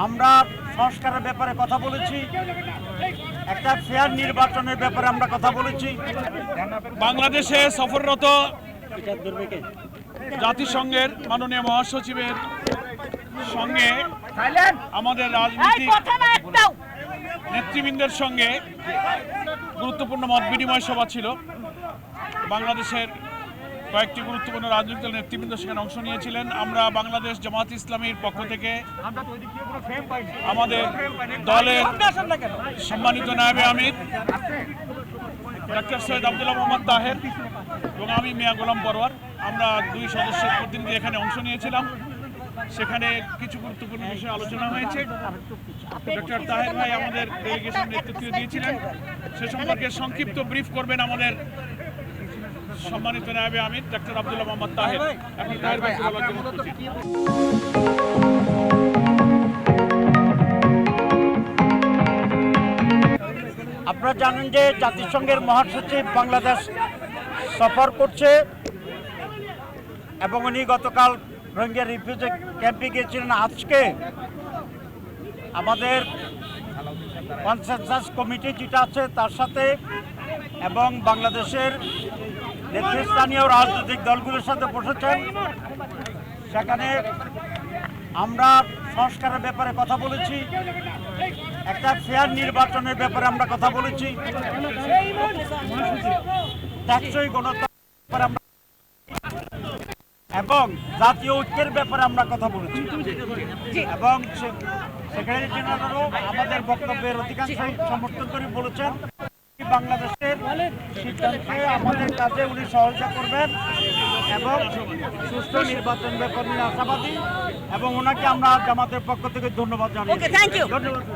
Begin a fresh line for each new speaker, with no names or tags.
আমরা সংস্কারের ব্যাপারে কথা বলেছি, একটা ফেয়ার নির্বাচনের ব্যাপারে আমরা কথা বলেছি।
বাংলাদেশে সফররত জাতিসংঘের মাননীয় মহাসচিবের সঙ্গে আমাদের রাজনৈতিক নেতৃবৃন্দের সঙ্গে গুরুত্বপূর্ণ মত বিনিময় সভা ছিল। বাংলাদেশের কয়েকটি গুরুত্বপূর্ণ রাজনৈতিক নেতৃবৃন্দ সেখানে অংশ নিয়েছিলেন। আমরা বাংলাদেশ জামাত ইসলামীর পক্ষ থেকে আমাদের দলের সম্মানিত নায়েবে আমির ডক্টর সৈয়দ আব্দুল্লাহ মোহাম্মদ তাহের এবং আমি মিয়া গোলাম পরোয়ার, আমরা দুই সদস্যের প্রতিনিধি এখানে অংশ নিয়েছিলাম। সেখানে কিছু গুরুত্বপূর্ণ বিষয়ে আলোচনা হয়েছে। ডক্টর তাহের ভাই আমাদের ডেলিগেশন নেতৃত্ব দিয়েছিলেন। সে সম্পর্কে সংক্ষিপ্ত ব্রিফ করবেন আমাদের সম্মানিত নায়েবে আমির ডক্টর আব্দুল্লাহ মোহাম্মদ তাহের। এখন তাহের ভাই বলার জন্য উপস্থিত।
আপনারা জানেন যে জাতিসংঘের মহাসচিব বাংলাদেশ সফর করছে এবং উনি গতকাল রোহিঙ্গা রিফিউজি ক্যাম্পে গিয়েছিলেন। আজকে আমাদের কনসেনসাস কমিটি যেটা আছে তার সাথে এবং বাংলাদেশের নেতৃস্থানীয় রাজনৈতিক দলগুলোর সাথে বসেছেন। সেখানে আমরা সংস্কারের ব্যাপারে কথা বলেছি, একটা ফেয়ার নির্বাচনের ব্যাপারে আমরা কথা বলেছি, টেকসই গণতন্ত্রের ব্যাপারে আমরা এবং জাতীয় ঐক্যের ব্যাপারে আমরা কথা বলেছি এবং সেক্রেটারি জেনারেলও আমাদের বক্তব্যের অধিকাংশই সমর্থন করে বলেছেন বাংলাদেশের সিদ্ধান্তে আমাদের কাজে উনি সহযোগিতা করবেন এবং সুষ্ঠু নির্বাচন ব্যাপারে আশাবাদী এবং ওনাকে আমরা জামাতের পক্ষ থেকে ধন্যবাদ জানাই।
ধন্যবাদ।